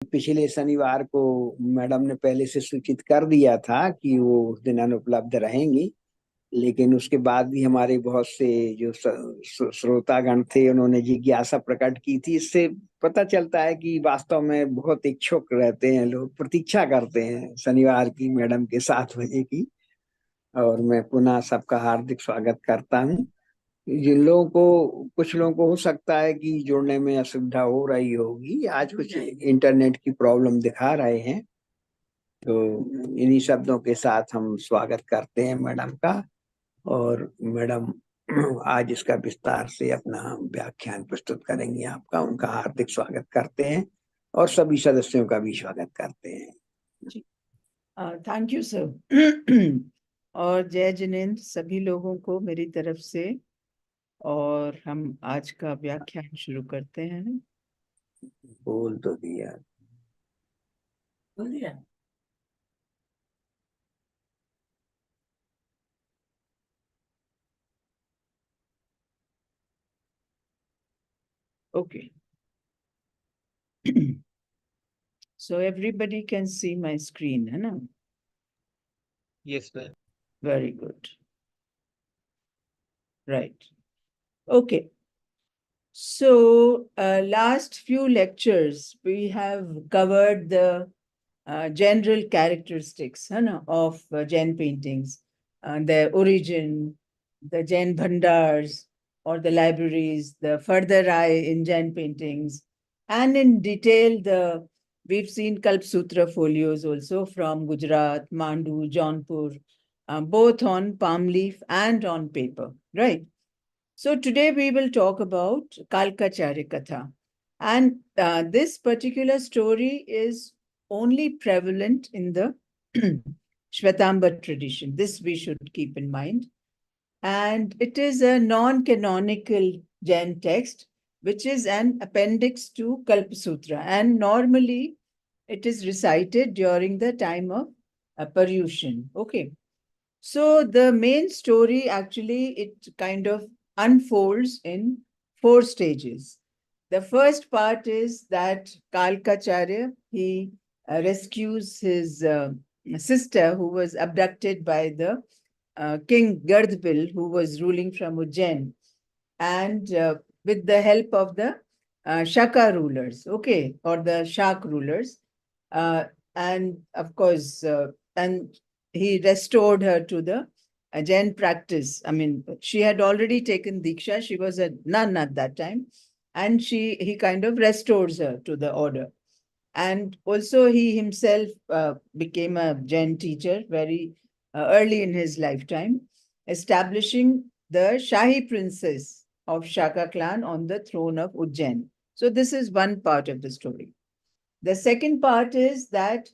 पिछले शनिवार को मैडम ने पहले से सूचित कर दिया था कि वो उस दिन अनुपलब्ध रहेंगी, लेकिन उसके बाद भी हमारे बहुत से जो श्रोतागण थे उन्होंने जिज्ञासा प्रकट की थी। इससे पता चलता है कि वास्तव में बहुत इच्छुक रहते हैं लोग, प्रतीक्षा करते हैं शनिवार की मैडम के 7 बजे की। और मैं पुनः सबका हार्दिक स्वागत करता हूँ। जिन लोगों को, कुछ लोगों को हो सकता है कि जुड़ने में असुविधा हो रही होगी, आज कुछ इंटरनेट की प्रॉब्लम दिखा रहे हैं, तो इन्हीं शब्दों के साथ हम स्वागत करते हैं मैडम का। और मैडम आज इसका विस्तार से अपना व्याख्यान प्रस्तुत करेंगी आपका। उनका हार्दिक स्वागत करते हैं और सभी सदस्यों का भी स्वागत करते हैं। Thank you sir. और जय जिनेंद्र सभी लोगों को मेरी तरफ से। और हम आज का व्याख्यान शुरू करते हैं। बोल तो दिया। Okay. So everybody can see my screen, है ना? Yes, ma'am. Very good. Right. Okay. So last few lectures we have covered the general characteristics, है ना, of Jain paintings, their origin, the Jain bhandars or the libraries, the further eye in Jain paintings, and in detail we've seen Kalpasutra folios also from Gujarat, Mandu, Jaunpur, both on palm leaf and on paper, right? So today we will talk about Kālakācārya Kathā. And this particular story is only prevalent in the Shwetambar tradition. This we should keep in mind. And it is a non-canonical Jain text, which is an appendix to Kalpasutra. And normally it is recited during the time of Paryushan. Okay. So the main story actually, it kind of unfolds in 4 stages. The first part is that Kālakācārya, he rescues his sister who was abducted by the king Gardbil, who was ruling from Ujjain, and with the help of the Shaka rulers, okay, or the Shak rulers, and of course, and he restored her to the Jain practice. I mean, she had already taken Diksha. She was a nun at that time. And he kind of restores her to the order. And also he himself became a Jain teacher very early in his lifetime, establishing the Shahi princess of Shaka clan on the throne of Ujjain. So this is one part of the story. The second part is that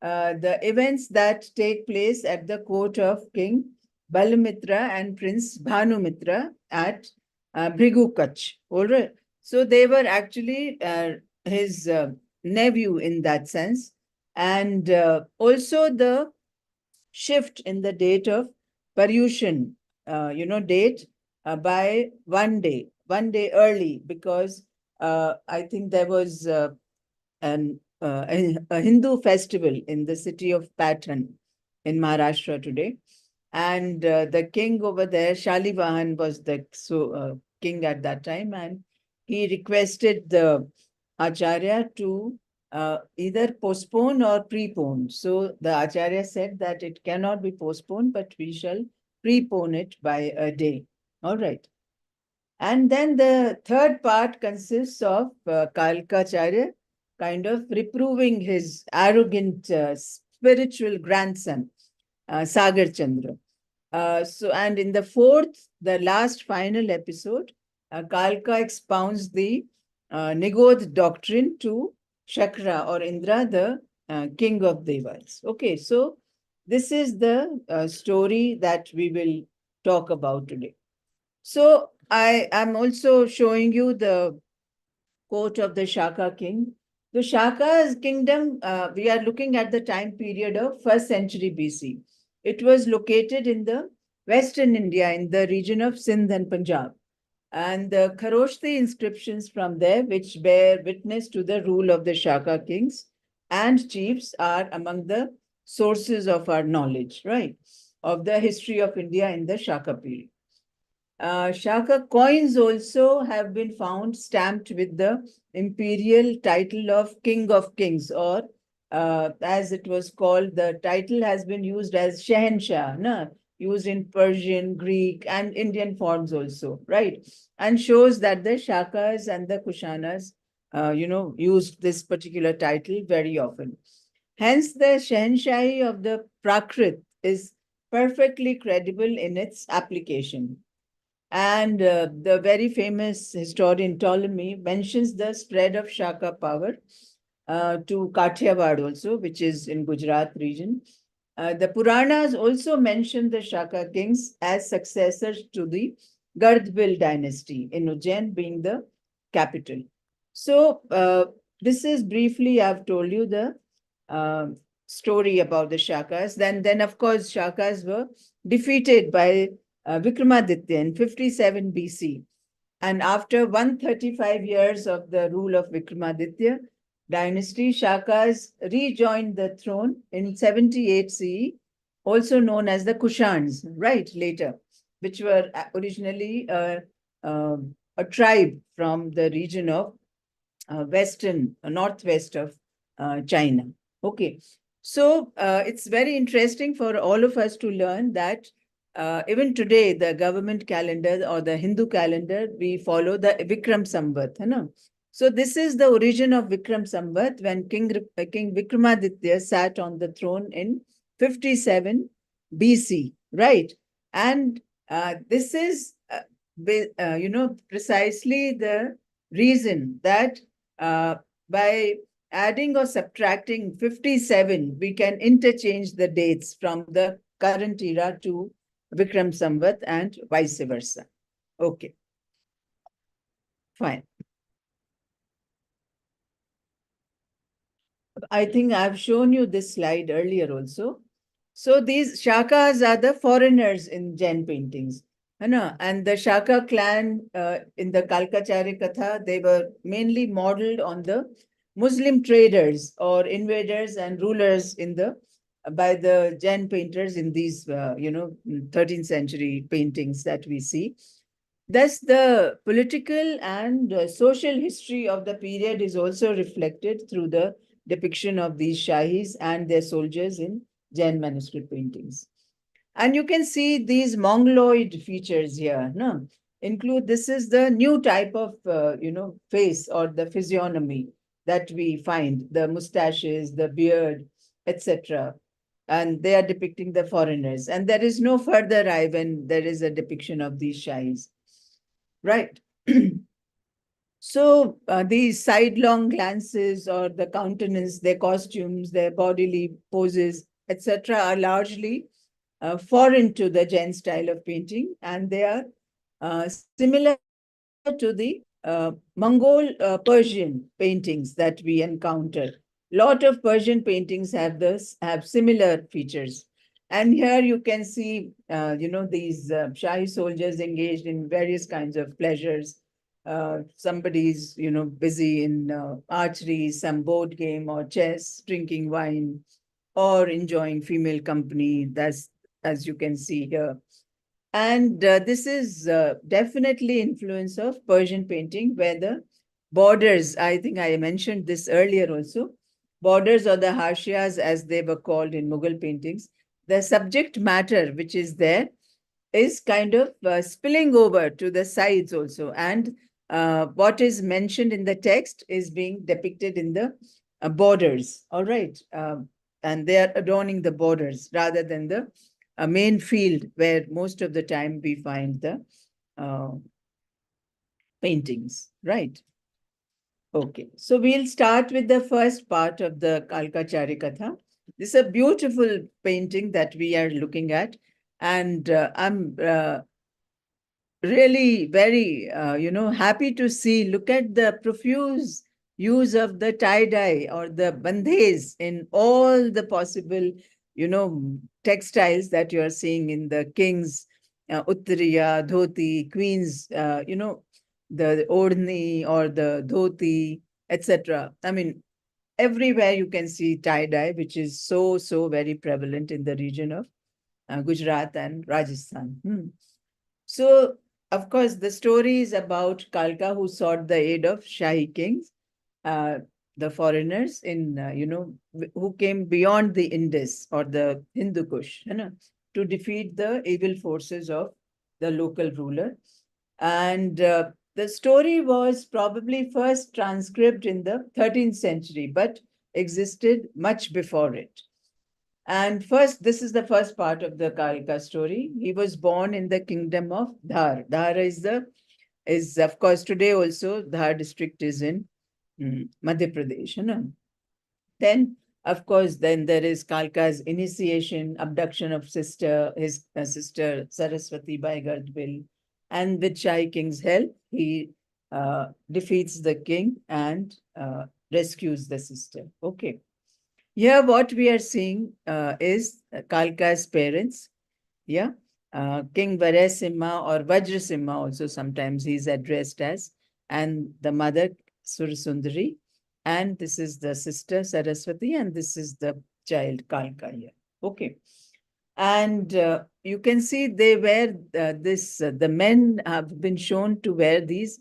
the events that take place at the court of King Balamitra and Prince Bhanumitra at Bhrigukach. All right. So they were actually his nephew in that sense. And also the shift in the date of Paryushan, date by one day early, because I think there was a Hindu festival in the city of Patan in Maharashtra today. And the king over there, Shalivahan, was the king at that time, and he requested the Acharya to either postpone or prepone. So the Acharya said that it cannot be postponed, but we shall prepone it by a day. All right. And then the third part consists of Kālakācārya kind of reproving his arrogant spiritual grandson, Sagar Chandra. And in the fourth, the last final episode, Kalka expounds the Nigodh doctrine to Shakra or Indra, the king of Devas. Okay, so this is the story that we will talk about today. So I am also showing you the court of the Shaka king. The Shaka's kingdom, we are looking at the time period of 1st century BC. It was located in the Western India in the region of Sindh and Punjab. And the Kharoshthi inscriptions from there, which bear witness to the rule of the Shaka kings, and chiefs are among the sources of our knowledge, right, of the history of India in the Shaka period. Shaka coins also have been found stamped with the imperial title of King of Kings, or as it was called, the title has been used as Shahenshah, no? Used in Persian, Greek, and Indian forms also, right? And shows that the Shakas and the Kushanas, used this particular title very often. Hence, the Shahenshahi of the Prakrit is perfectly credible in its application. And the very famous historian Ptolemy mentions the spread of Shaka power to Kathiawad also, which is in Gujarat region. The Puranas also mention the Shaka kings as successors to the Gardbil dynasty, in Ujjain being the capital. So this is briefly, I've told you the story about the Shakas. Then of course, Shakas were defeated by Vikramaditya in 57 BC. And after 135 years of the rule of Vikramaditya dynasty, Shakas rejoined the throne in 78 CE, also known as the Kushans, right, later, which were originally a tribe from the region of northwest of China. Okay. So it's very interesting for all of us to learn that even today, the government calendar or the Hindu calendar, we follow the Vikram Samvat. So this is the origin of Vikram Samvat, when King Vikramaditya sat on the throne in 57 BC, right? And this is, precisely the reason that by adding or subtracting 57, we can interchange the dates from the current era to Vikram Samvat and vice versa. Okay. Fine. I think I've shown you this slide earlier also. So these Shakas are the foreigners in Jain paintings. And the Shaka clan in the Kālakācārya Kathā, they were mainly modeled on the Muslim traders or invaders and rulers by the Jain painters in these, 13th century paintings that we see. Thus, the political and social history of the period is also reflected through the depiction of these Shahis and their soldiers in Jain manuscript paintings. And you can see these Mongoloid features here. No? This is the new type of, face or the physiognomy that we find, the mustaches, the beard, etc. And they are depicting the foreigners. And there is no further eye when there is a depiction of these Shahis. Right. So these sidelong glances or the countenance, their costumes, their bodily poses, etc., are largely foreign to the Jain style of painting, and they are similar to the Mongol Persian paintings that we encounter. Lot of Persian paintings have similar features. And here you can see, these Shahi soldiers engaged in various kinds of pleasures. Somebody's, busy in archery, some board game or chess, drinking wine, or enjoying female company. That's, as you can see here. And this is definitely influence of Persian painting, where the borders, I think I mentioned this earlier also, borders or the hashias as they were called in Mughal paintings, the subject matter which is there is kind of spilling over to the sides also. And what is mentioned in the text is being depicted in the borders, all right? And they are adorning the borders rather than the main field where most of the time we find the paintings, right? Okay, so we'll start with the first part of the Kālakācārya Kathā. This is a beautiful painting that we are looking at, and I'm really very, happy to see, look at the profuse use of the tie-dye or the bandhes in all the possible, textiles that you are seeing in the king's uttariya, dhoti, queen's, the odhni or the dhoti, etc. I mean, everywhere you can see tie-dye, which is so very prevalent in the region of Gujarat and Rajasthan. So, of course, the story is about Kalka, who sought the aid of Shahi kings, the foreigners in, who came beyond the Indus or the Hindu Kush, to defeat the evil forces of the local ruler. And the story was probably first transcribed in the 13th century, but existed much before it. And first, this is the first part of the Kalka story. He was born in the kingdom of Dhar. Dhar is of course today also Dhar district is in Madhya Pradesh. Then, of course, then there is Kalka's initiation, abduction of his sister Saraswati by Gardbil, and with Shahi king's help, he defeats the king and rescues the sister. Okay. Here, what we are seeing is Kalka's parents. Yeah. King Varasimha or Vajrasimha also sometimes he's addressed as, and the mother Surasundari, and this is the sister Saraswati, and this is the child Kalka here. Okay. And you can see they wear the men have been shown to wear these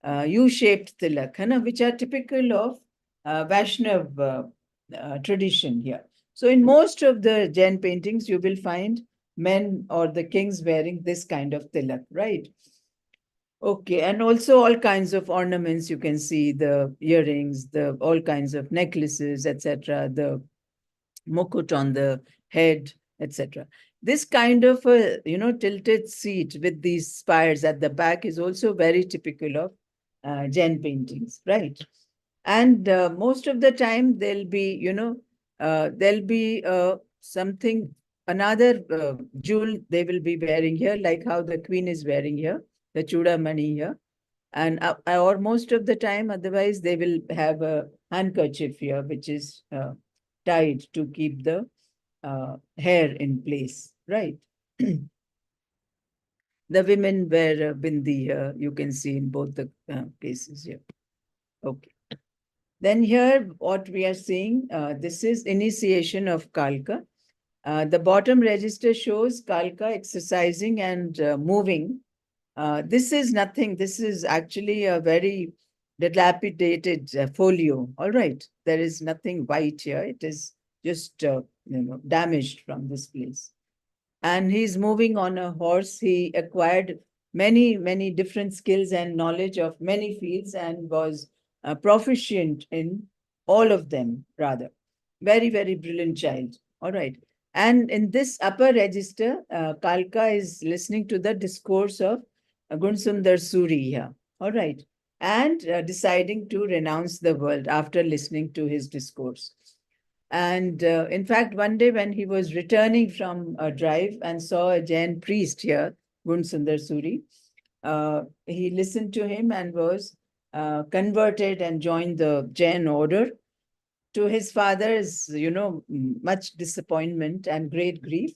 U-shaped tilak, which are typical of Vaishnav tradition here. So in most of the Jain paintings, you will find men or the kings wearing this kind of tilak, right? Okay, and also all kinds of ornaments. You can see the earrings, the all kinds of necklaces, etc. The mukut on the head, etc. This kind of a tilted seat with these spires at the back is also very typical of Jain paintings, right? And most of the time there'll be something, another jewel they will be wearing here, like how the queen is wearing here, the chudamani here, and or most of the time otherwise they will have a handkerchief here which is tied to keep the hair in place, right? The women wear bindi here, you can see in both the cases here. Okay. Then here, what we are seeing, this is initiation of Kalka. The bottom register shows Kalka exercising and moving. This is nothing. This is actually a very dilapidated folio. All right. There is nothing white here. It is just damaged from this place. And he's moving on a horse. He acquired many different skills and knowledge of many fields and was proficient in all of them, rather. Very brilliant child. All right. And in this upper register, Kalka is listening to the discourse of Gunsundar Suri here. All right. And deciding to renounce the world after listening to his discourse. And in fact, one day when he was returning from a drive and saw a Jain priest here, Gunsundar Suri, he listened to him and was converted and joined the Jain order. To his father's, much disappointment and great grief,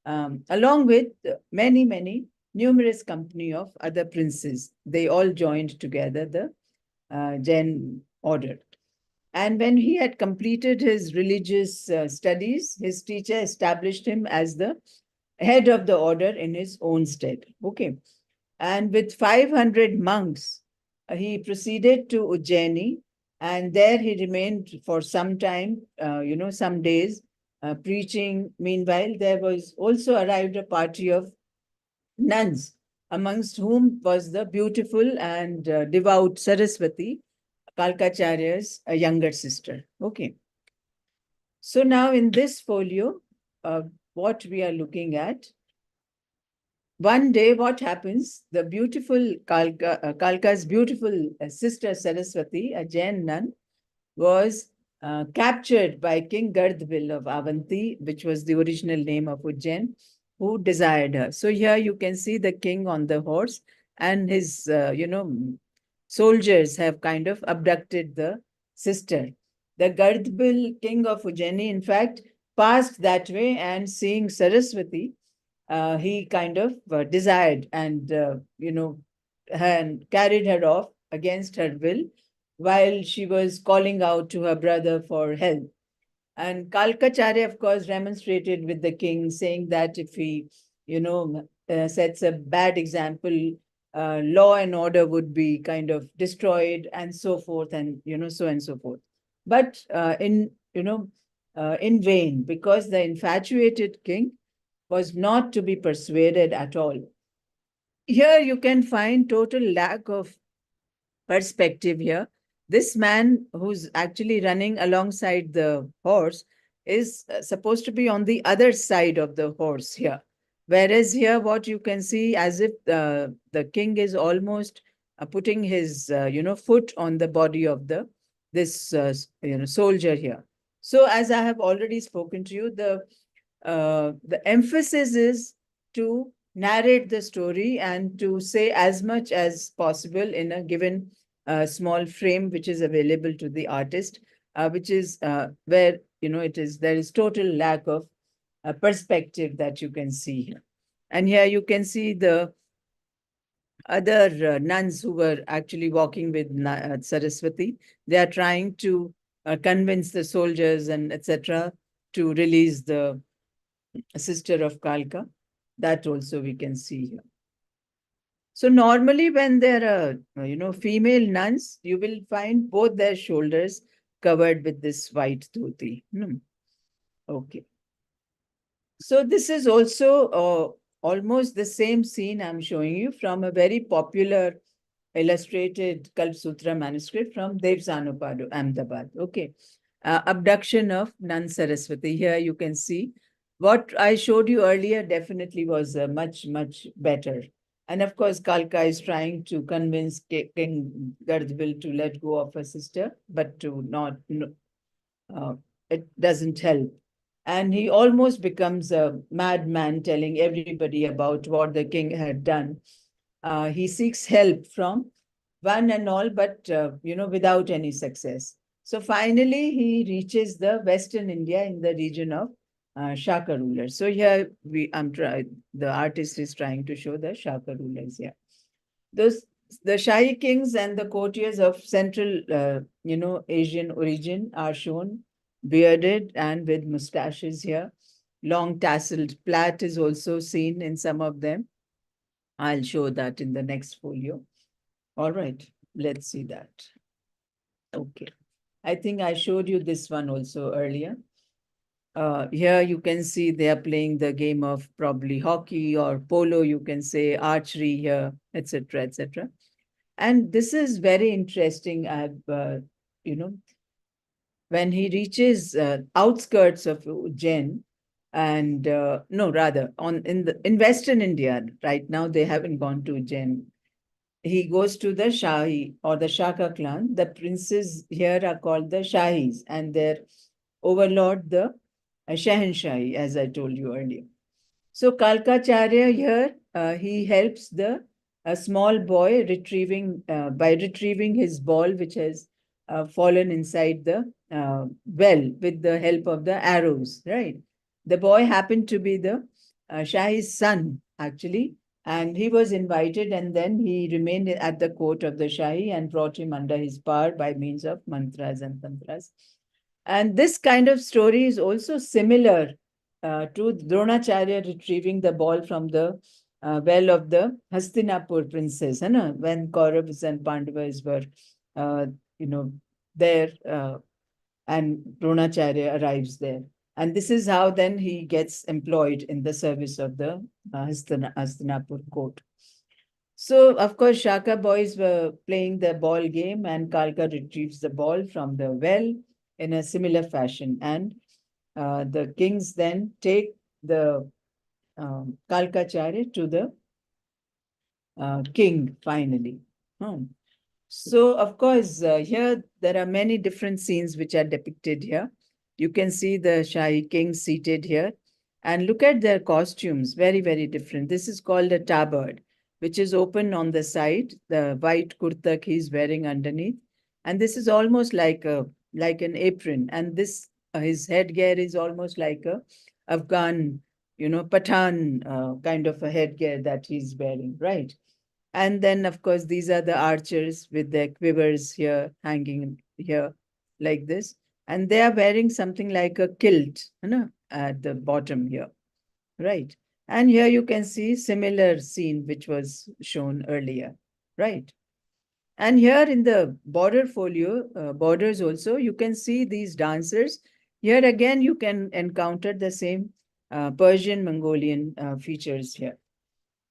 along with many numerous company of other princes. They all joined together the Jain order. And when he had completed his religious studies, his teacher established him as the head of the order in his own stead. Okay. And with 500 monks, he proceeded to Ujjaini, and there he remained for some time, some days, preaching. Meanwhile, there was also arrived a party of nuns, amongst whom was the beautiful and devout Saraswati, Kālakācārya's younger sister. Okay. So now in this folio, what we are looking at, one day what happens, the beautiful Kalka's beautiful sister Saraswati, a Jain nun, was captured by King Gardbil of Avanti, which was the original name of Ujjain, who desired her. So here you can see the king on the horse, and his, soldiers have kind of abducted the sister. The Gardbil king of Ujjaini, in fact, passed that way, and seeing Saraswati, he kind of desired and, and carried her off against her will, while she was calling out to her brother for help. And Kālakācārya, of course, remonstrated with the king, saying that if he, sets a bad example, law and order would be kind of destroyed, and so forth, and so and so forth. But in vain, because the infatuated king was not to be persuaded at all. Here you can find total lack of perspective here. This man who's actually running alongside the horse is supposed to be on the other side of the horse here. Whereas here, what you can see, as if the king is almost putting his, foot on the body of this soldier here. So, as I have already spoken to you, the emphasis is to narrate the story and to say as much as possible in a given small frame which is available to the artist, which is where there is total lack of perspective that you can see here. And here you can see the other nuns who were actually walking with Saraswati. They are trying to convince the soldiers and etc. to release the sister of Kalka. That also we can see here. So normally when there are, female nuns, you will find both their shoulders covered with this white dhoti. Okay. So this is also almost the same scene I'm showing you from a very popular illustrated Kalpasutra manuscript from Devsanupadu, Ahmedabad. Okay. Abduction of Nun Saraswati. Here you can see what I showed you earlier definitely was much, much better. And of course, Kalka is trying to convince King Gardbil to let go of her sister, but to not, it doesn't help. And he almost becomes a madman telling everybody about what the king had done. He seeks help from one and all, but, without any success. So finally, he reaches the Western India in the region of Shaka rulers. So here the artist is trying to show the Shaka rulers here. The Shahi kings and the courtiers of Central, Asian origin are shown bearded and with mustaches here. Long tasseled plait is also seen in some of them. I'll show that in the next folio. All right, let's see that. Okay, I think I showed you this one also earlier. Here you can see they are playing the game of probably hockey or polo, you can say archery here, etc., etc. And this is very interesting. When he reaches outskirts of Jain, and in Western India, right now they haven't gone to Jain. He goes to the Shahi or the Shaka clan. The princes here are called the Shahis, and their overlord the Shahanshai, as I told you earlier. So Kālakācārya here, he helps a small boy by retrieving his ball, which has fallen inside the well with the help of the arrows, right? The boy happened to be the Shahi's son, actually, and he was invited, and then he remained at the court of the Shahi and brought him under his power by means of mantras and tantras. And this kind of story is also similar to Dronacharya retrieving the ball from the well of the Hastinapur princess, when Kauravas and Pandavas were, there, and Dronacharya arrives there. And this is how then he gets employed in the service of the Hastinapur court. So, of course, Shaka boys were playing the ball game, and Kalka retrieves the ball from the well in a similar fashion. And the kings then take the Kālakācārya to the king finally. So, of course, here there are many different scenes which are depicted here. You can see the Shahi kings seated here. And look at their costumes, very, very different. This is called a tabard, which is open on the side, the white kurta he's wearing underneath. And this is almost like an apron. And this, his headgear is almost like a Afghan, Pathan kind of a headgear that he's wearing, right? And then, of course, these are the archers with their quivers here, hanging here like this. And they are wearing something like a kilt, at the bottom here, right? And here you can see similar scene which was shown earlier, right? And here in the border folio, borders also, you can see these dancers. Here again, you can encounter the same Persian Mongolian features here.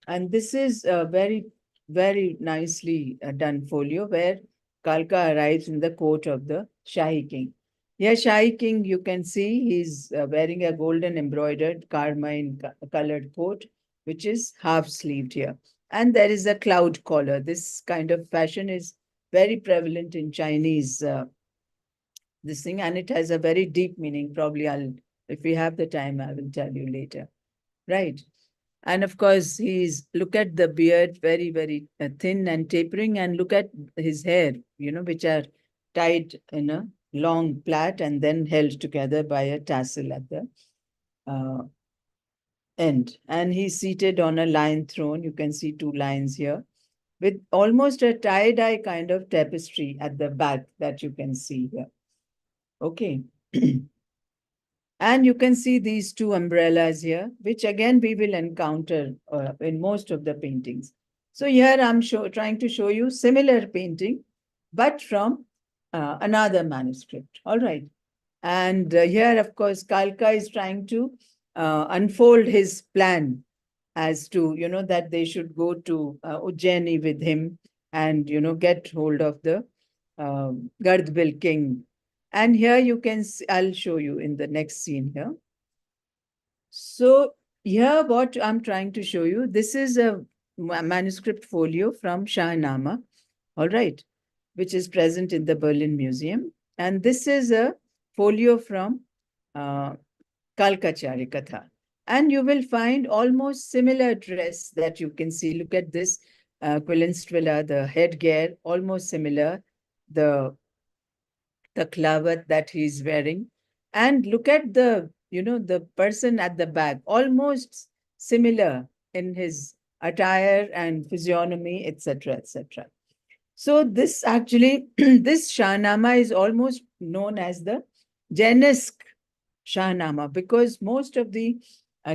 And this is a very, very nicely done folio where Kalka arrives in the court of the Shahi king. Here, Shahi king, you can see he's wearing a golden embroidered carmine colored coat, which is half sleeved here. And there is a cloud collar. This kind of fashion is very prevalent in Chinese, this thing, and it has a very deep meaning. Probably if we have the time, I will tell you later. Right. And of course, look at the beard, very, very thin and tapering, and look at his hair, which are tied in a long plait and then held together by a tassel at the end. And he's seated on a lion throne. You can see two lions here with almost a tie-dye kind of tapestry at the back that you can see here. Okay. And you can see these two umbrellas here, which again we will encounter in most of the paintings. So here I'm trying to show you similar painting, but from another manuscript. All right. And here, of course, Kalka is trying to unfold his plan as to, that they should go to Ujjaini with him and, get hold of the Gardbil king. And here you can see, I'll show you in the next scene here. So here what I'm trying to show you, this is a manuscript folio from Shahnama, all right, which is present in the Berlin Museum. And this is a folio from Kālakācārya Kathā. And you will find almost similar dress that you can see. Look at this Quilinstrilla, the headgear, almost similar. The klavat that he's wearing, and look at the the person at the back, almost similar in his attire and physiognomy, etc., etc. So this actually this Shahnama is almost known as the Jainesque Shahnama, because most of the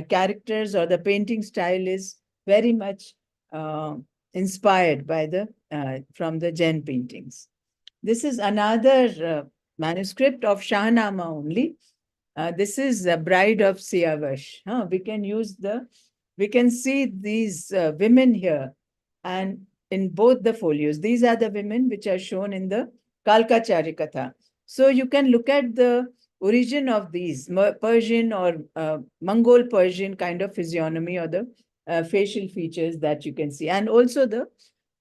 characters or the painting style is very much inspired by the from the Jain paintings. This is another manuscript of Shahnama only. This is the Bride of Siyavash. We can see these women here, and in both the folios. These are the women which are shown in the Kālakācārya Kathā. So you can look at the origin of these Persian or Mongol Persian kind of physiognomy or the facial features that you can see, and also the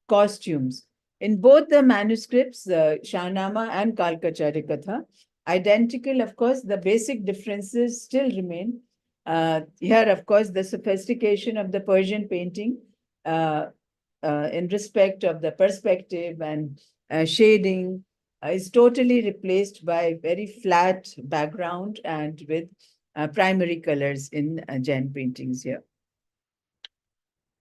costumes. In both the manuscripts, Shahnama and Kālakācārya Kathā, identical, of course, the basic differences still remain. Here, of course, the sophistication of the Persian painting in respect of the perspective and shading is totally replaced by very flat background and with primary colors in Jain paintings here.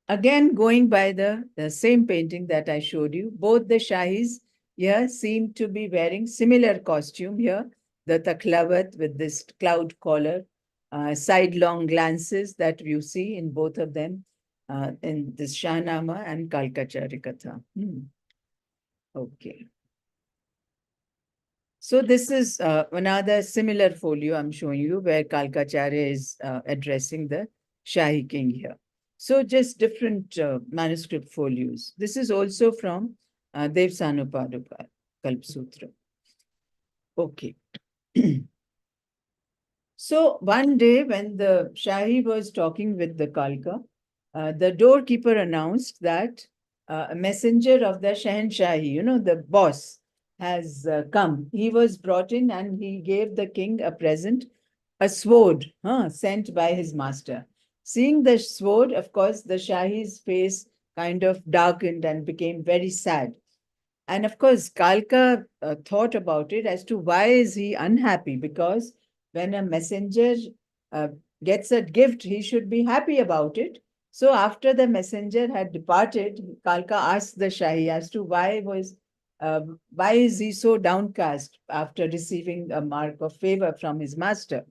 Again, going by the same painting that I showed you, both the Shahis here seem to be wearing similar costume here, the taklavat with this cloud collar, sidelong glances that you see in both of them in this Shahnama and Kālakācārya Kathā. Okay. So this is another similar folio I'm showing you where Kālakācārya is addressing the Shahi king here. So just different manuscript folios. This is also from Devsanupaduka Kalpasutra. Okay. So one day when the Shahi was talking with the Kalka, the doorkeeper announced that a messenger of the Shahanshāhi, the boss, has come. He was brought in and he gave the king a present, a sword sent by his master. Seeing the sword, of course, the Shahi's face kind of darkened and became very sad. And of course, Kalka thought about it as to why is he unhappy, because when a messenger gets a gift, he should be happy about it. So after the messenger had departed, Kalka asked the Shahi as to why is he so downcast after receiving a mark of favor from his master.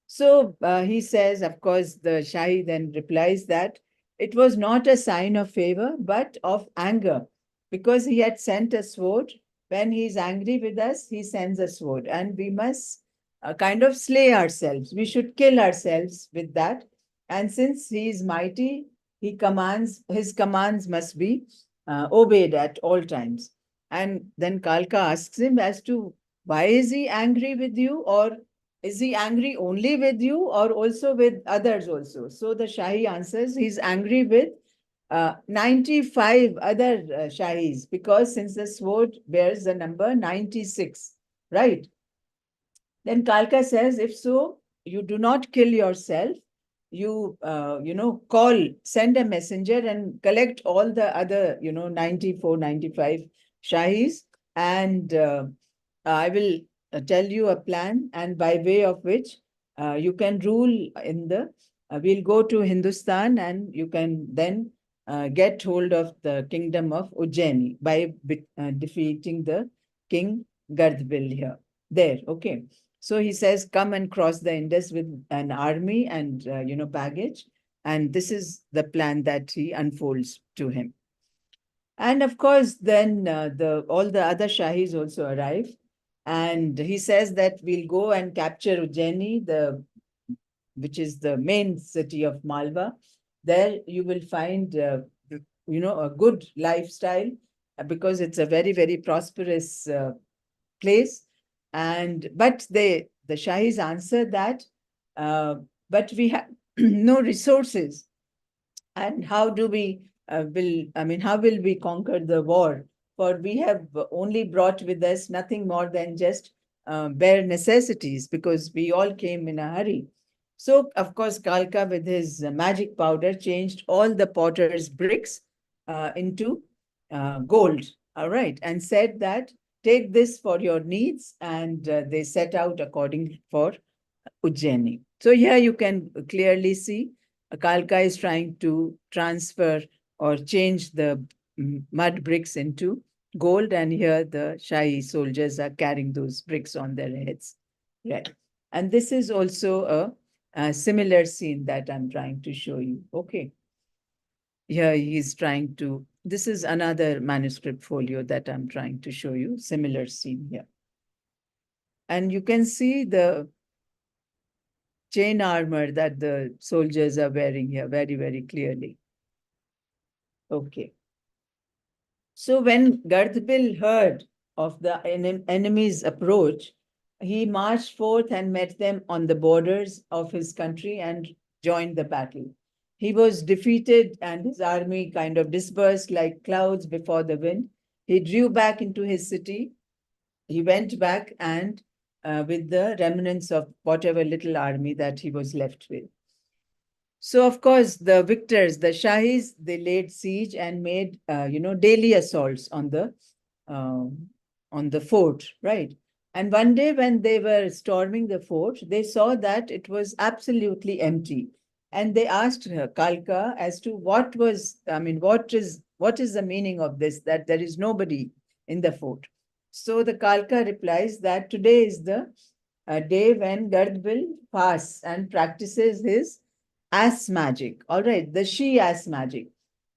So he says, of course, the Shahi then replies that it was not a sign of favor, but of anger, because he had sent a sword. When he is angry with us, he sends a sword, and we must kind of slay ourselves. We should kill ourselves with that. And since he is mighty, his commands must be obeyed at all times. And then Kalka asks him as to why is he angry with you, or is he angry only with you or also with others also? So the Shahi answers he's angry with 95 other Shahis, because since the sword bears the number 96, right? Then Kalka says, if so, you do not kill yourself. You, send a messenger and collect all the other, 94, 95 Shahis, and I will tell you a plan, and by way of which you can rule we'll go to Hindustan, and you can then get hold of the kingdom of Ujjaini by defeating the king Gardbil here. There, okay. So he says, come and cross the Indus with an army and, baggage. And this is the plan that he unfolds to him. And of course, then all the other Shahis also arrive. And he says that we'll go and capture Ujjaini, which is the main city of Malwa. There you will find, a good lifestyle, because it's a very, very prosperous place. But the Shahis answer that, but we have no resources. And how will we conquer the war? For we have only brought with us nothing more than just bare necessities, because we all came in a hurry. So, of course, Kalka, with his magic powder, changed all the potter's bricks into gold, all right, and said that, take this for your needs, and they set out according for Ujjaini. So here you can clearly see Kalka is trying to transfer or change the mud bricks into gold, and here the Shahi soldiers are carrying those bricks on their heads. Right. And this is also a similar scene that I'm trying to show you. Okay. Here he's trying to, this is another manuscript folio that I'm trying to show you, similar scene here. And you can see the chain armor that the soldiers are wearing here very, very clearly. Okay. So when Gardbil heard of the enemy's approach, he marched forth and met them on the borders of his country and joined the battle. He was defeated, and his army kind of dispersed like clouds before the wind. He drew back into his city. He went back and with the remnants of whatever little army that he was left with. So, of course, the victors, the Shahis, they laid siege and made, daily assaults on the fort, right? And one day when they were storming the fort, they saw that it was absolutely empty. And they asked Kalka as to what is the meaning of this, that there is nobody in the fort. So the Kalka replies that today is the day when Gardbil fasts and practices his ass magic. All right, the she-ass magic.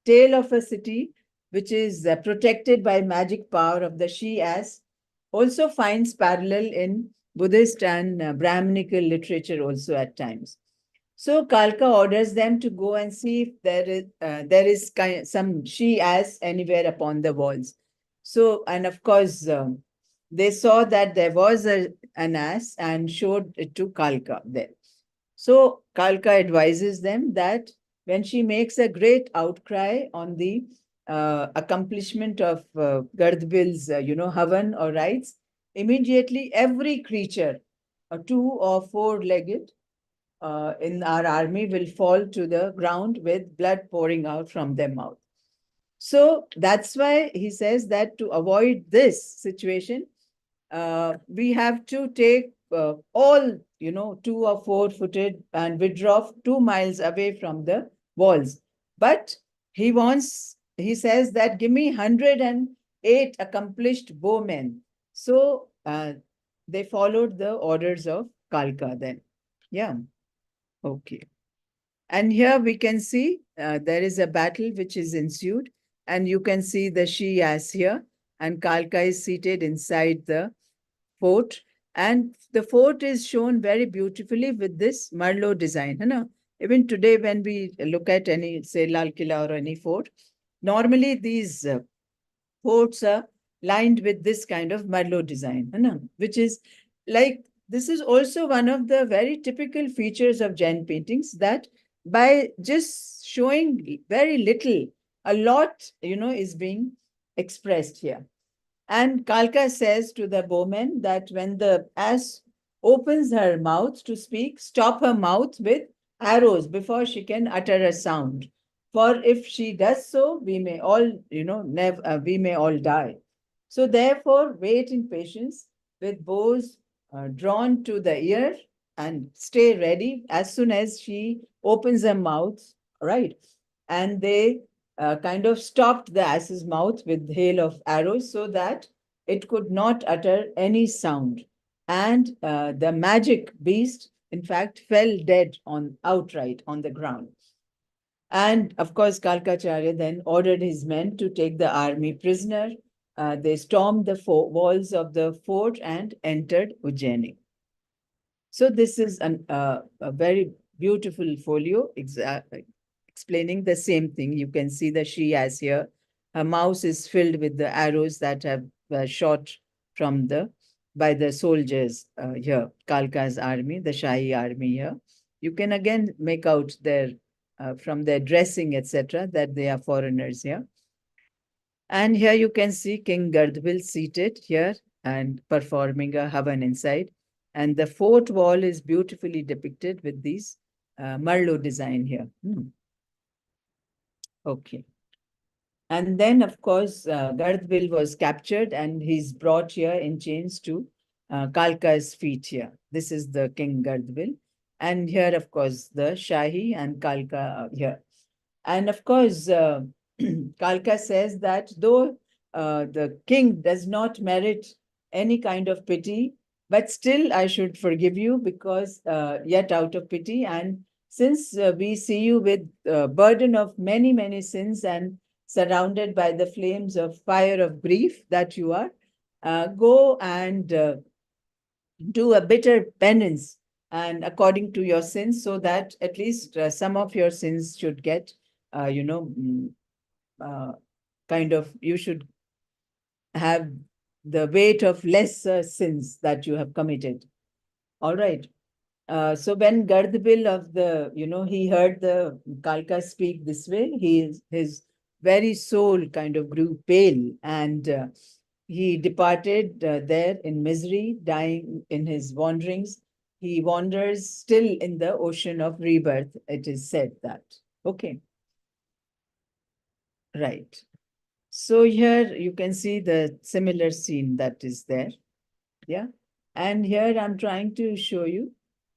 Tale of a city which is protected by magic power of the she-ass also finds parallel in Buddhist and Brahminical literature also at times. So Kalka orders them to go and see if there is some she-ass anywhere upon the walls. So, and of course, they saw that there was an ass and showed it to Kalka there. So Kalka advises them that when she makes a great outcry on the accomplishment of Gardbil's, havan or rites, immediately every creature, 2 or 4-legged, in our army will fall to the ground with blood pouring out from their mouth. So that's why he says that to avoid this situation, we have to take all, 2 or 4-footed and withdraw 2 miles away from the walls. But he says that give me 108 accomplished bowmen. So they followed the orders of Kalka then. Yeah. Okay. And here we can see there is a battle which is ensued, and you can see the she-ass here, and Kalka is seated inside the fort, and the fort is shown very beautifully with this Merlot design. Even today, when we look at any, say, Lal Killa or any fort, normally these forts are lined with this kind of Merlot design, which is like, this is also one of the very typical features of Jain paintings, that by just showing very little, a lot, is being expressed here. And Kalka says to the bowman that when the ass opens her mouth to speak, stop her mouth with arrows before she can utter a sound. For if she does so, we may all, we may all die. So therefore, wait in patience with bows drawn to the ear and stay ready as soon as she opens her mouth, right? And they kind of stopped the ass's mouth with hail of arrows so that it could not utter any sound. And the magic beast, in fact, fell dead outright on the ground. And of course, Kālakācārya then ordered his men to take the army prisoner. They stormed the walls of the fort and entered Ujjaini. So this is a very beautiful folio explaining the same thing. You can see the she-ass here. Her mouth is filled with the arrows that have shot from by the soldiers here, Kalka's army, the Shahi army here. You can again make out their from their dressing, etc., that they are foreigners here. And here you can see King Gardbil seated here and performing a havan inside. And the fort wall is beautifully depicted with these Merlot design here. Okay. And then, of course, Gardbil was captured and he's brought here in chains to Kalka's feet here. This is the King Gardbil. And here, of course, the Shahi and Kalka here. And of course, Kalka says that though the king does not merit any kind of pity, but still I should forgive you because yet out of pity. And since we see you with burden of many, many sins and surrounded by the flames of fire of grief that you are, go and do a bitter penance and according to your sins, so that at least some of your sins should get, kind of, you should have the weight of lesser sins that you have committed. All right. So when Gardbil of the, he heard the Kalka speak this way, his very soul kind of grew pale, and he departed there in misery, dying in his wanderings. He wanders still in the ocean of rebirth, it is said that. Okay. Right. So here you can see the similar scene that is there. Yeah. And here I'm trying to show you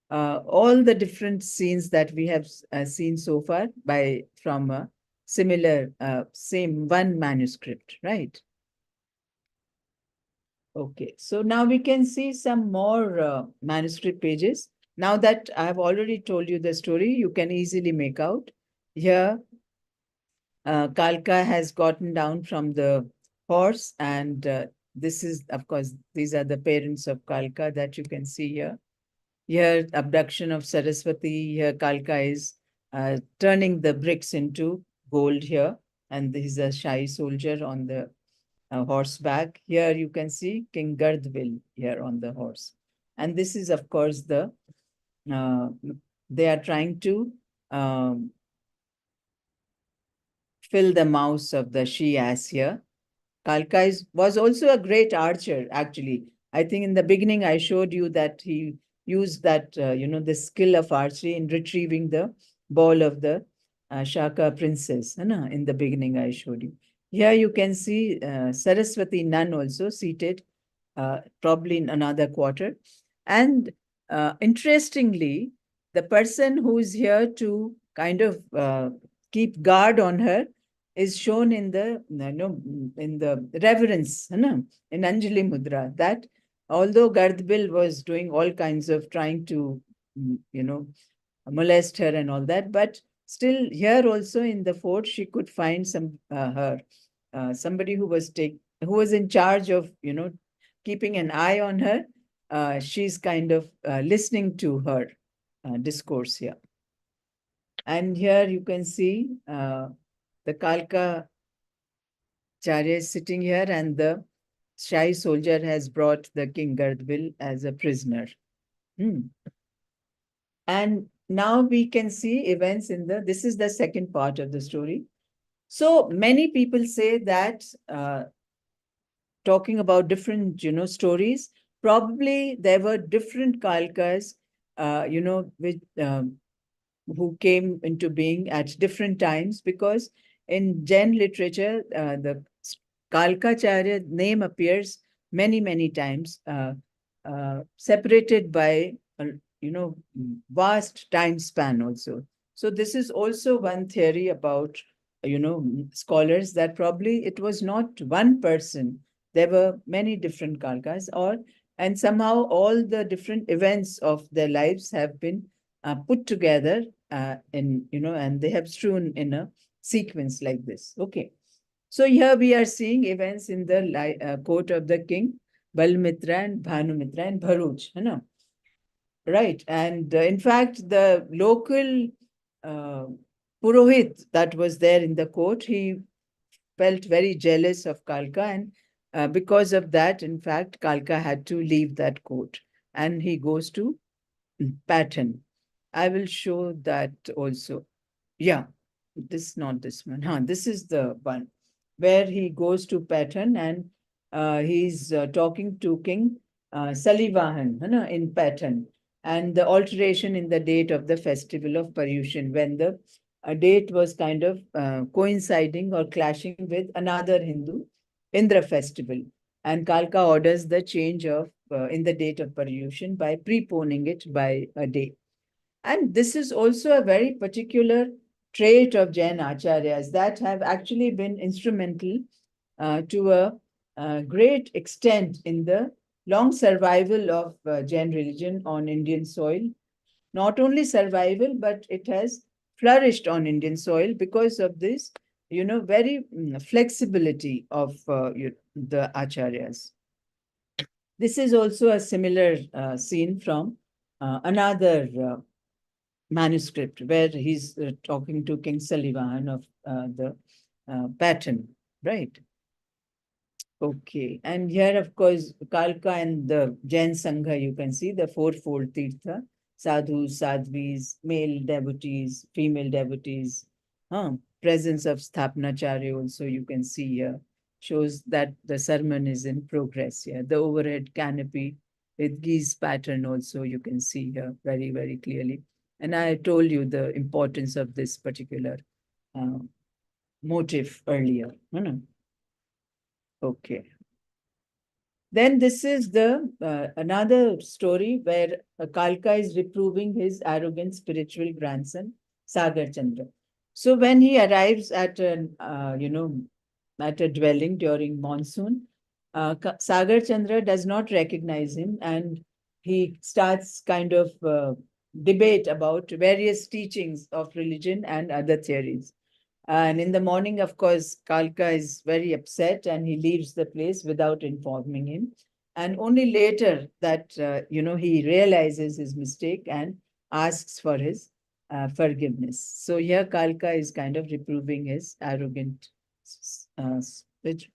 all the different scenes that we have seen so far from a similar, same one manuscript, right? Okay, so now we can see some more manuscript pages. Now that I have already told you the story, you can easily make out. Here, Kalka has gotten down from the horse, and this is, of course, these are the parents of Kalka that you can see here. Here, abduction of Saraswati. Here, Kalka is turning the bricks into gold here, and this is a Shahi soldier on the horseback. Here you can see King Gardbil here on the horse. And this is, of course, they are trying to fill the mouths of the she-ass here. Kalka was also a great archer, actually. I think in the beginning I showed you that he used that, the skill of archery in retrieving the ball of the Shaka princess. In the beginning I showed you. Here you can see Saraswati nun also seated, probably in another quarter. And interestingly, the person who is here to kind of keep guard on her is shown in the, in the reverence, in Anjali Mudra, that although Gardbil was doing all kinds of trying to, molest her and all that, but still here also in the fort, she could find somebody who was in charge of, keeping an eye on her. She's kind of listening to her discourse here. And here you can see the Kālakācārya is sitting here, and the shy soldier has brought the King Gardbil as a prisoner. And now we can see events this is the second part of the story. So many people say that talking about different, stories, probably there were different Kālakas, who came into being at different times, because in Jain literature, the Kālakācārya name appears many times, separated by, vast time span also. So this is also one theory about, scholars, that probably it was not one person. There were many different Kālakas, and somehow all the different events of their lives have been put together and they have strewn in a sequence like this. Okay. So here we are seeing events in the court of the king, Balmitra and Bhanumitra and Bharuch, right? And in fact, the local Purohit that was there in the court, he felt very jealous of Kālaka, and because of that, in fact, Kālaka had to leave that court, and he goes to Patan. I will show that also. Yeah, not this one. This is the one where he goes to Patan, and he's talking to King Salivahan in Patan, and the alteration in the date of the festival of Paryushan, when the date was kind of coinciding or clashing with another Hindu Indra festival. And Kālaka orders the change of in the date of Paryushan by preponing it by a day. And this is also a very particular trait of Jain Acharyas that have actually been instrumental to a great extent in the long survival of Jain religion on Indian soil. Not only survival, but it has flourished on Indian soil because of this, very flexibility of the Acharyas. This is also a similar scene from another manuscript where he's talking to King Salivahan of the Patan, right? Okay, and here, of course, Kālaka and the Jain Sangha, you can see the fourfold Tirtha, sadhus, sadhvis, male devotees, female devotees, presence of Sthapanacharya also you can see here, shows that the sermon is in progress here. The overhead canopy with geese pattern also you can see here very clearly. And I told you the importance of this particular motif earlier. Okay. Then this is the another story where Kālaka is reproving his arrogant spiritual grandson, Sagar Chandra. So when he arrives at a dwelling during monsoon, Sagar Chandra does not recognize him, and he starts kind of debate about various teachings of religion and other theories. And in the morning, of course, Kālaka is very upset and he leaves the place without informing him. And only later that, he realizes his mistake and asks for his forgiveness. So here Kālaka is kind of reproving his arrogant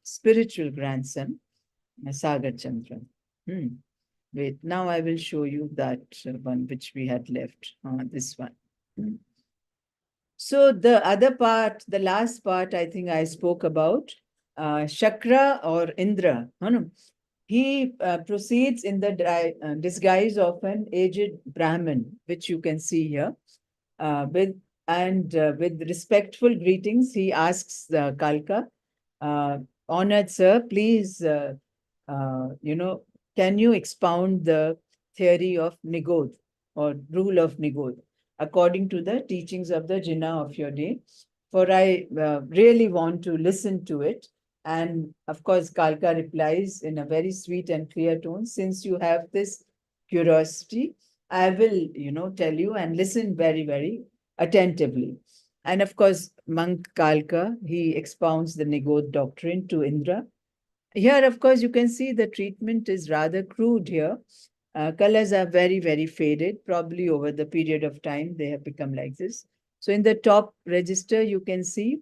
spiritual grandson, Sagar Chandra. Wait, now I will show you that one which we had left, this one. So the other part, the last part, I think I spoke about, Shakra or Indra. He proceeds in the disguise of an aged Brahmin, which you can see here. With respectful greetings, he asks Kālaka, honored sir, please, can you expound the theory of Nigodh or rule of Nigodh according to the teachings of the Jinnah of your day? for I really want to listen to it. And of course, Kalka replies in a very sweet and clear tone, since you have this curiosity, I will, tell you and listen very, very attentively. And of course, monk Kalka, he expounds the Nigod doctrine to Indra. Here, of course, you can see the treatment is rather crude here. Colors are very, very faded. Probably over the period of time, they have become like this. So in the top register, you can see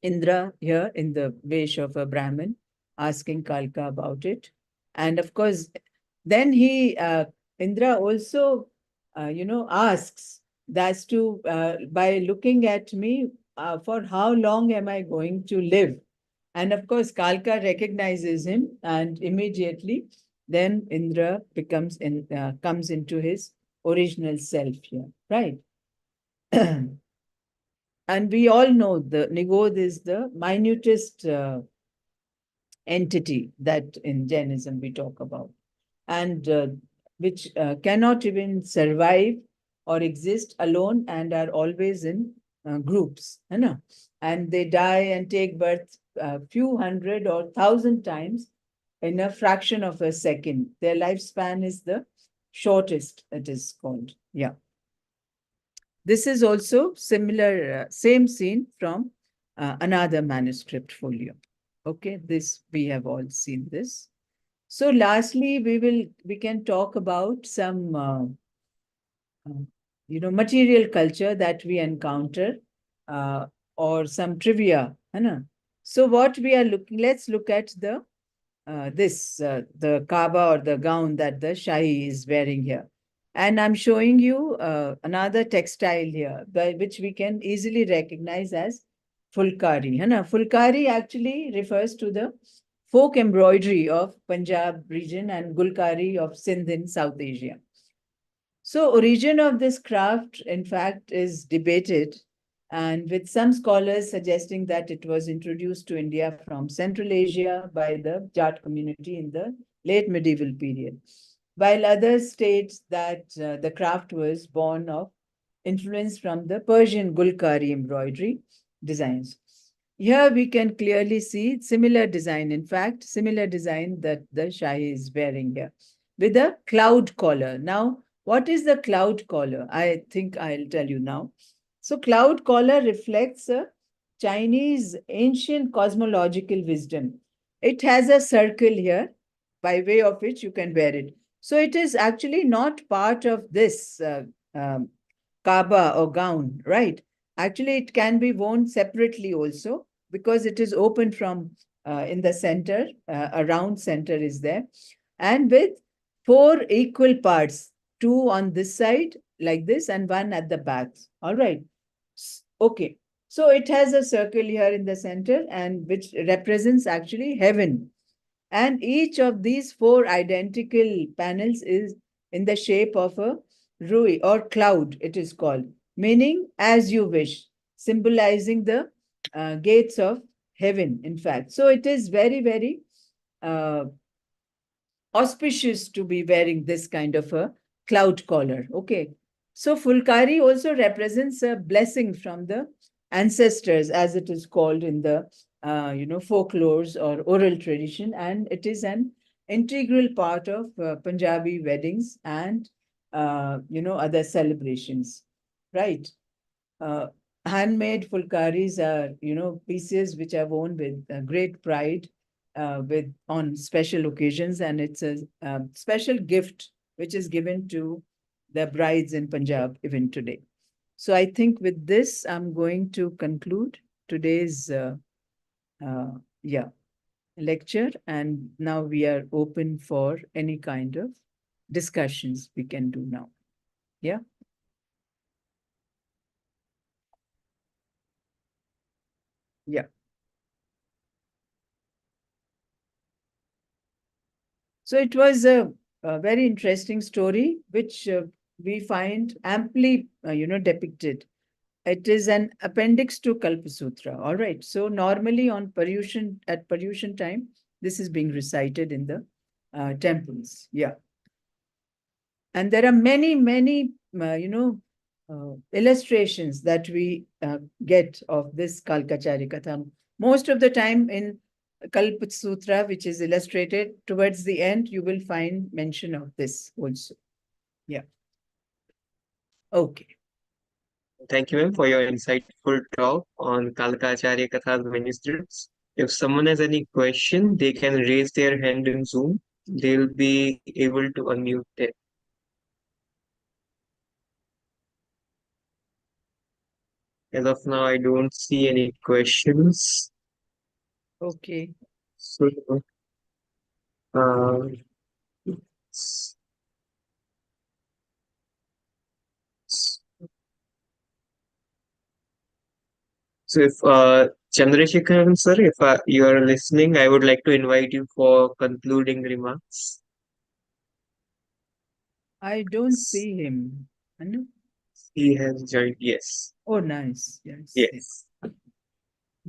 Indra here in the vesh of a Brahmin asking Kalka about it. And of course, then Indra also, asks that's to, by looking at me, for how long am I going to live? And of course, Kalka recognizes him, and immediately then Indra comes into his original self here, right? And we all know the Nigod is the minutest entity that in Jainism we talk about, and which cannot even survive or exist alone and are always in groups, and they die and take birth a few hundred or 1,000 times in a fraction of a second. Their lifespan is the shortest, it is called. Yeah. This is also similar, same scene from another manuscript folio. Okay, this we have all seen this. So lastly, we can talk about some material culture that we encounter, or some trivia. So what we are looking, let's look at the Kaaba or the gown that the Shahi is wearing here. And I'm showing you another textile here, by which we can easily recognize as fulkari. Fulkari actually refers to the folk embroidery of Punjab region and gulkari of Sindh in South Asia. So origin of this craft, in fact, is debated, and with some scholars suggesting that it was introduced to India from Central Asia by the Jat community in the late medieval period, while others state that the craft was born of influence from the Persian gulkari embroidery designs. Here we can clearly see similar design, in fact, similar design that the Shahi is wearing here, with a cloud collar. Now, what is the cloud collar? I think I'll tell you now. So cloud collar reflects a Chinese ancient cosmological wisdom. It has a circle here by way of which you can wear it. So it is actually not part of this Kaaba or gown, right? Actually, it can be worn separately also, because it is open from in the center, a round center is there, and with 4 equal parts, 2 on this side like this and 1 at the back. All right. Okay. So it has a circle here in the center, and which represents actually heaven. And each of these 4 identical panels is in the shape of a rui or cloud, it is called, meaning as you wish, symbolizing the gates of heaven, in fact. So it is very, very auspicious to be wearing this kind of a cloud collar. Okay. So Fulkari also represents a blessing from the ancestors, as it is called in the folklores or oral tradition, and it is an integral part of Punjabi weddings and other celebrations, right? Handmade fulkaris are pieces which are worn with great pride with on special occasions, and it's a special gift which is given to the brides in Punjab even today. So I think with this, I'm going to conclude today's lecture, and now we are open for any kind of discussions we can do now. Yeah. Yeah. So it was a very interesting story, which we find amply, depicted. It is an appendix to Kalpasutra. All right. So normally on at Paryushan time, this is being recited in the temples. Yeah. And there are many, many, illustrations that we get of this Kālakācārya Kathā. Most of the time in Kalpa Sutra, which is illustrated, towards the end, you will find mention of this also. Yeah. Okay. Thank you, ma'am, for your insightful talk on Kālakācārya Katha's manuscripts. If someone has any question, they can raise their hand in Zoom. They'll be able to unmute it. As of now, I don't see any questions. Okay. So, uh, so if Chandrasekharan sir, if you are listening, I would like to invite you for concluding remarks. I don't see him. Anu? He has joined. Yes. Oh, nice. Yes. Yes.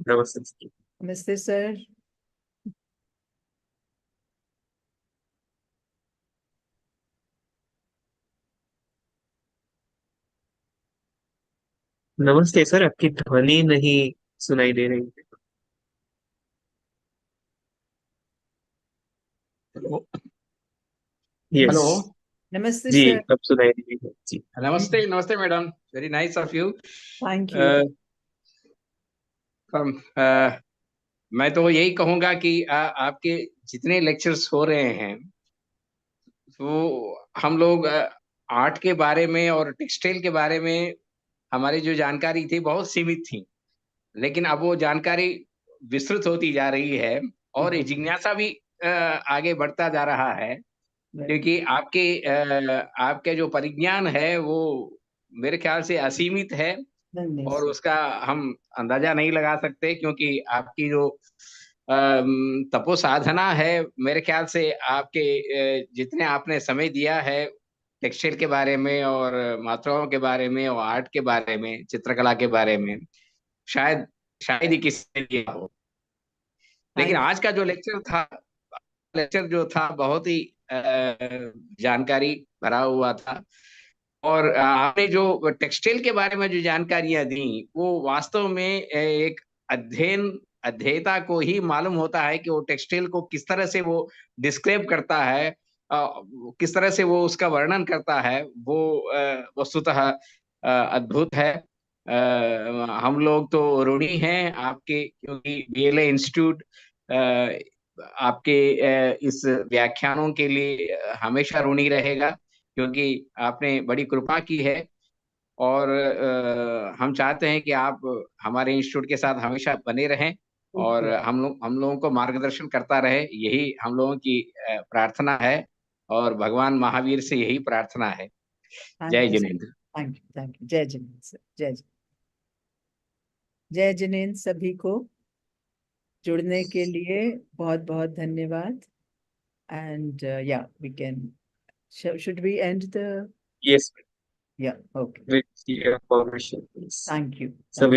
Namaste. Namaste, sir. नमस्ते sir, आपकी ध्वनि नहीं सुनाई दे रही है। Yes. Hello Namaste, जी, sir. अब सुनाई दे रही है जी। नमस्ते नमस्ते madam, very nice of you. Thank you. मैं तो यही कहूँगा कि आपके जितने लेक्चर्स हो रहे हैं तो हम लोग आर्ट के बारे में और टेक्सटाइल के बारे में हमारी जो जानकारी थी बहुत सीमित थी, लेकिन अब वो जानकारी विस्तृत होती जा रही है और ये जिज्ञासा भी आगे बढ़ता जा रहा है, क्योंकि आपके जो परिज्ञान है वो मेरे ख्याल से असीमित है और उसका हम अंदाजा नहीं लगा सकते, क्योंकि आपकी जो तपो साधना है, मेरे ख्याल से आपके जितने आपने समय दिया है टेक्सटाइल के बारे में और मात्राओं के बारे में और आर्ट के बारे में, चित्रकला के बारे में, शायद ही किसी ने दिया हो। लेकिन आज का जो लेक्चर जो था बहुत ही जानकारी भरा हुआ था और आपने जो टेक्सटाइल के बारे में जो जानकारियां दी वो वास्तव में एक अध्येता को ही मालूम होता है कि वो टेक्सटाइल को किस तरह से वो डिस्क्राइब करता है, किस तरह से वो उसका वर्णन करता है, वो वस्तुतः अद्भुत है। हम लोग तो ऋणी हैं आपके, क्योंकि बीएलए इंस्टीट्यूट आपके इस व्याख्यानों के लिए हमेशा ऋणी रहेगा, क्योंकि आपने बड़ी कृपा की है और हम चाहते हैं कि आप हमारे इंस्टीट्यूट के साथ हमेशा बने रहें और हम लोगों को मार्गदर्शन करता रहे, यही हम लोगों की प्रार्थना है और भगवान महावीर से यही प्रार्थना है। जय जिनेंद्र। Thank you. जय जिनेंद्र सर। जय जिनेंद्र। सभी को जुड़ने के लिए बहुत बहुत धन्यवाद। And yeah, we can should we end the Yes. yeah, okay. With your permission, please. Thank you. So